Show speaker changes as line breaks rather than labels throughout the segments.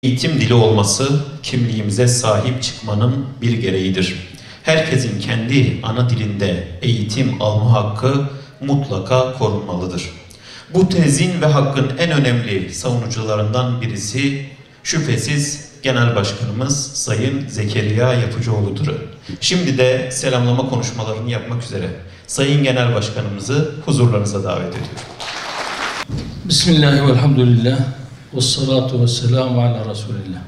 Eğitim dili olması kimliğimize sahip çıkmanın bir gereğidir. Herkesin kendi ana dilinde eğitim alma hakkı mutlaka korunmalıdır. Bu tezin ve hakkın en önemli savunucularından birisi şüphesiz Genel Başkanımız Sayın Zekeriya Yapıcıoğlu'dur. Şimdi de selamlama konuşmalarını yapmak üzere Sayın Genel Başkanımızı huzurlarınıza davet ediyorum.
Bismillahirrahmanirrahim. Elhamdülillah. Vessalatu vesselamu ala Resulillah.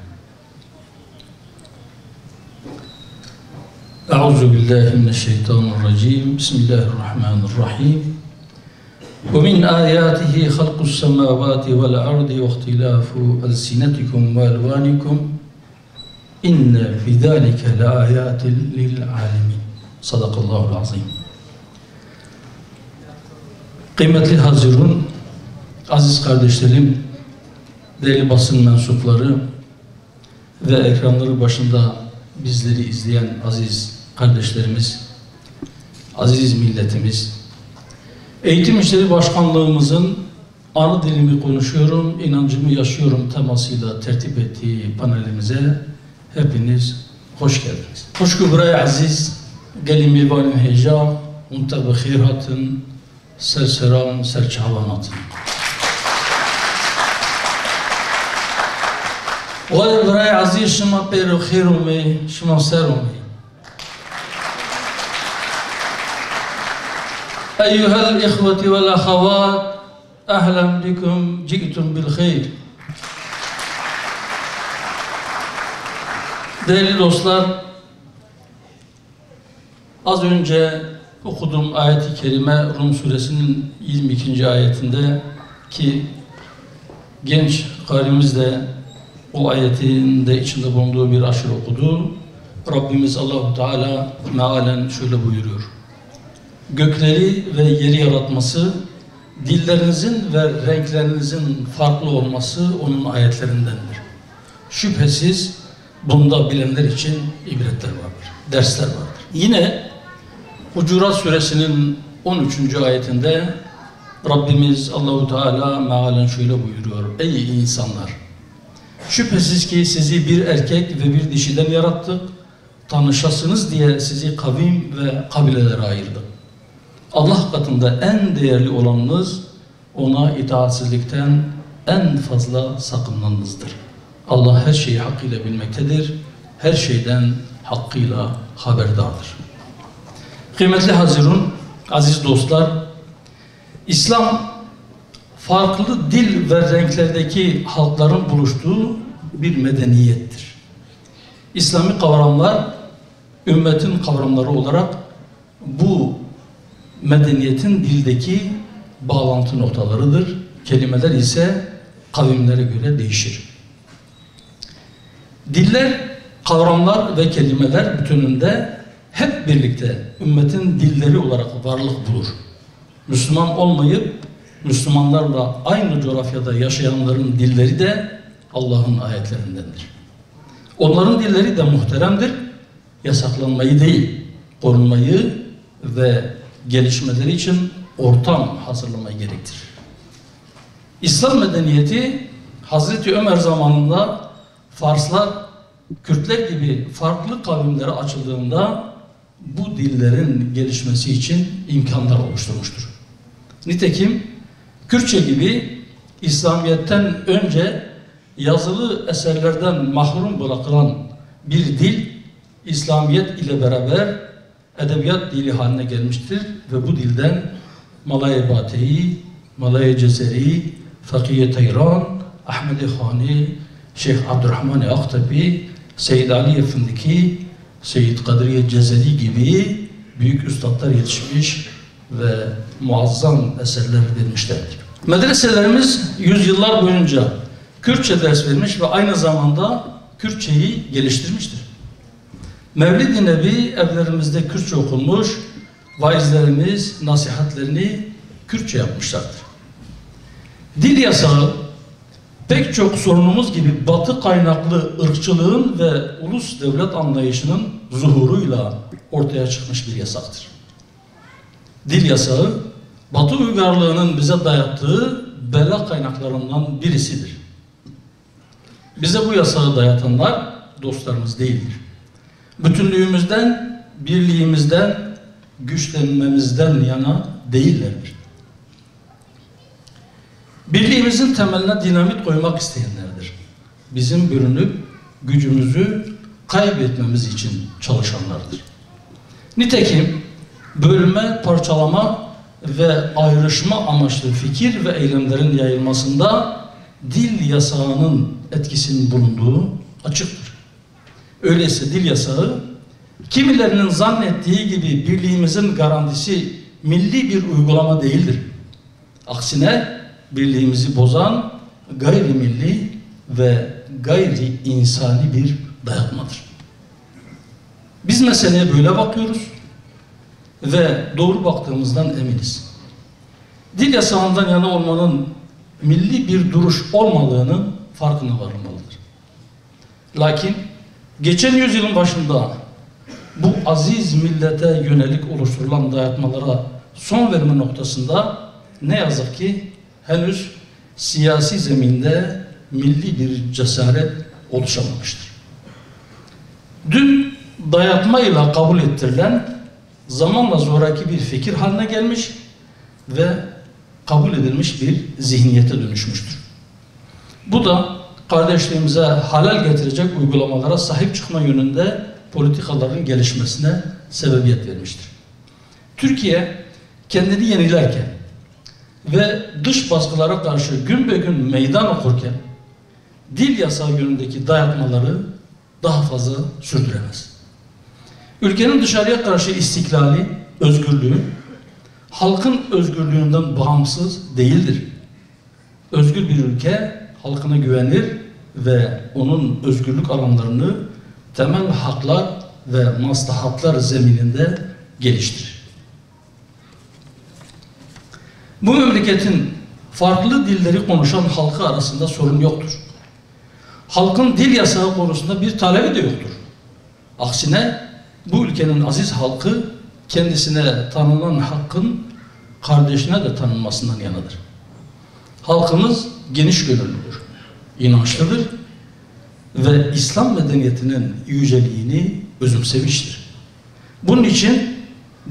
Euzu billahi mineşşeytanirracim. Bismillahirrahmanirrahim. Ve min ayatihi halqus semavati vel ardi ve ihtilafu elsinetikum ve elvanikum. İnne fi zalike laayatin lil alemin. Sadakallahu'l azim. Kıymetli hazirun, aziz kardeşlerim, değerli basın mensupları ve ekranları başında bizleri izleyen aziz kardeşlerimiz, aziz milletimiz, Eğitim İşleri Başkanlığımızın ana dilimi konuşuyorum, inancımı yaşıyorum temasıyla tertip ettiği panelimize hepiniz hoş geldiniz. Hoşku buraya aziz, gelin mivalim heyecan, untabı khirhatın, serseran, serçavanatın. وَلَا برای عزیز شما پیرو خیرومی شما سرومی أيها الإخوة والأخوات أهلا بكم جئتم بالخير. Değerli dostlar, az önce okuduğum ayet-i kerime Rum suresinin 22. ayetinde ki genç karimiz de o ayetin de içinde bulunduğu bir aşırı okudu. Rabbimiz Allahu Teala mealen şöyle buyuruyor. Gökleri ve yeri yaratması, dillerinizin ve renklerinizin farklı olması onun ayetlerindendir. Şüphesiz bunda bilenler için ibretler vardır, dersler vardır. Yine Hucurat suresinin 13. ayetinde Rabbimiz Allahu Teala mealen şöyle buyuruyor. Ey insanlar! Şüphesiz ki sizi bir erkek ve bir dişiden yarattık. Tanışasınız diye sizi kavim ve kabilelere ayırdık. Allah katında en değerli olanınız ona itaatsizlikten en fazla sakınanınızdır. Allah her şeyi hakkıyla bilmektedir. Her şeyden hakkıyla haberdardır. Kıymetli hazirun, aziz dostlar, İslam farklı dil ve renklerdeki halkların buluştuğu bir medeniyettir. İslami kavramlar, ümmetin kavramları olarak bu medeniyetin dildeki bağlantı noktalarıdır. Kelimeler ise kavimlere göre değişir. Diller, kavramlar ve kelimeler bütününde hep birlikte ümmetin dilleri olarak varlık bulur. Müslüman olmayıp Müslümanlarla aynı coğrafyada yaşayanların dilleri de Allah'ın ayetlerindendir. Onların dilleri de muhteremdir. Yasaklanmayı değil, korunmayı ve gelişmeleri için ortam hazırlamayı gerektirir. İslam medeniyeti Hazreti Ömer zamanında Farslar, Kürtler gibi farklı kavimlere açıldığında bu dillerin gelişmesi için imkanlar oluşturmuştur. Nitekim Kürtçe gibi İslamiyet'ten önce yazılı eserlerden mahrum bırakılan bir dil İslamiyet ile beraber edebiyat dili haline gelmiştir ve bu dilden Malay Bateyi, Malay Cezeri, Fakiye Tayran, Ahmed Khani, Şeyh Abdurrahman Aktabi, Seyyid Ali Efendiki, Seyyid Kadriye Cezeri gibi büyük üstadlar yetişmiş ve muazzam eserler vermişlerdir. Medreselerimiz yüzyıllar boyunca Kürtçe ders vermiş ve aynı zamanda Kürtçeyi geliştirmiştir. Mevlid-i Nebi evlerimizde Kürtçe okunmuş, vaizlerimiz nasihatlerini Kürtçe yapmışlardır. Dil yasağı pek çok sorunumuz gibi Batı kaynaklı ırkçılığın ve ulus devlet anlayışının zuhuruyla ortaya çıkmış bir yasaktır. Dil yasağı, Batı uygarlığının bize dayattığı bela kaynaklarından birisidir. Bize bu yasağı dayatanlar dostlarımız değildir. Bütünlüğümüzden, birliğimizden, güçlenmemizden yana değillerdir. Birliğimizin temeline dinamit koymak isteyenlerdir. Bizim bürünüp gücümüzü kaybetmemiz için çalışanlardır. Nitekim bölme, parçalama ve ayrışma amaçlı fikir ve eylemlerin yayılmasında dil yasağının etkisinin bulunduğu açıktır. Öyleyse dil yasağı, kimilerinin zannettiği gibi birliğimizin garantisi milli bir uygulama değildir. Aksine birliğimizi bozan gayrimilli ve gayri insani bir dayatmadır. Biz meseleye böyle bakıyoruz ve doğru baktığımızdan eminiz. Dil yasağından yana olmanın milli bir duruş olmadığının farkına varılmalıdır. Lakin geçen yüzyılın başında bu aziz millete yönelik oluşturulan dayatmalara son verme noktasında ne yazık ki henüz siyasi zeminde milli bir cesaret oluşamamıştır. Dün dayatmayla kabul ettirilen zamanla zoraki bir fikir haline gelmiş ve kabul edilmiş bir zihniyete dönüşmüştür. Bu da kardeşliğimize halal getirecek uygulamalara sahip çıkma yönünde politikaların gelişmesine sebebiyet vermiştir. Türkiye kendini yenilerken ve dış baskılara karşı gün be gün meydan okurken dil yasağı yönündeki dayatmaları daha fazla sürdüremez. Ülkenin dışarıya karşı istiklali, özgürlüğü, halkın özgürlüğünden bağımsız değildir. Özgür bir ülke halkına güvenir ve onun özgürlük alanlarını temel haklar ve maslahatlar zemininde geliştirir. Bu memleketin farklı dilleri konuşan halkı arasında sorun yoktur. Halkın dil yasağı konusunda bir talebi de yoktur. Aksine bu ülkenin aziz halkı kendisine tanınan hakkın kardeşine de tanınmasından yanadır. Halkımız geniş gönüllüdür, inançlıdır ve İslam medeniyetinin yüceliğini özümsemiştir. Bunun için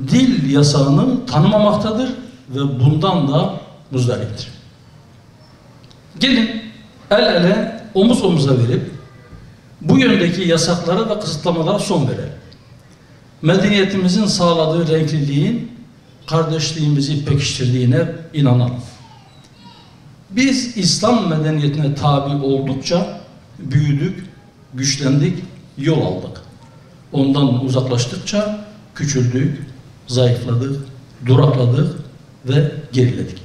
dil yasağını tanımamaktadır ve bundan da muzdariptir. Gelin el ele, omuz omuza verip bu yöndeki yasaklara ve kısıtlamalara son verelim. Medeniyetimizin sağladığı renkliliğin kardeşliğimizi pekiştirdiğine inanalım. Biz İslam medeniyetine tabi oldukça büyüdük, güçlendik, yol aldık. Ondan uzaklaştıkça küçüldük, zayıfladık, durakladık ve geriledik.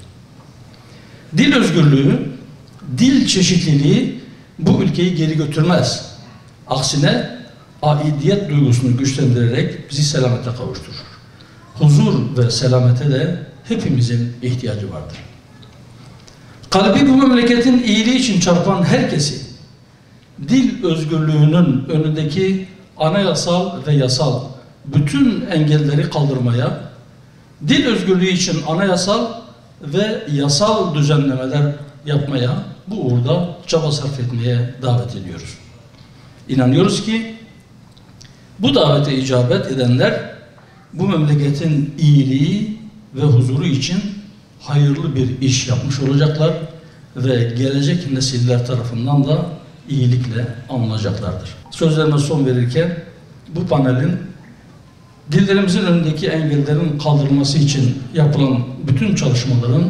Dil özgürlüğü, dil çeşitliliği bu ülkeyi geri götürmez. Aksine aidiyet duygusunu güçlendirerek bizi selamete kavuşturur. Huzur ve selamete de hepimizin ihtiyacı vardır. Kalbi bu memleketin iyiliği için çarpan herkesi dil özgürlüğünün önündeki anayasal ve yasal bütün engelleri kaldırmaya, dil özgürlüğü için anayasal ve yasal düzenlemeler yapmaya, bu uğurda çaba sarf etmeye davet ediyoruz. İnanıyoruz ki bu davete icabet edenler bu memleketin iyiliği ve huzuru için hayırlı bir iş yapmış olacaklar ve gelecek nesiller tarafından da iyilikle anılacaklardır. Sözlerime son verirken bu panelin dillerimizin önündeki engellerin kaldırılması için yapılan bütün çalışmaların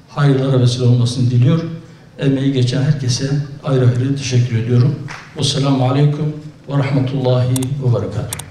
hayırlara vesile olmasını diliyor. Emeği geçen herkese ayrı ayrı teşekkür ediyorum. Vesselamu Aleyküm ve Rahmetullahi ve Berekatuhu.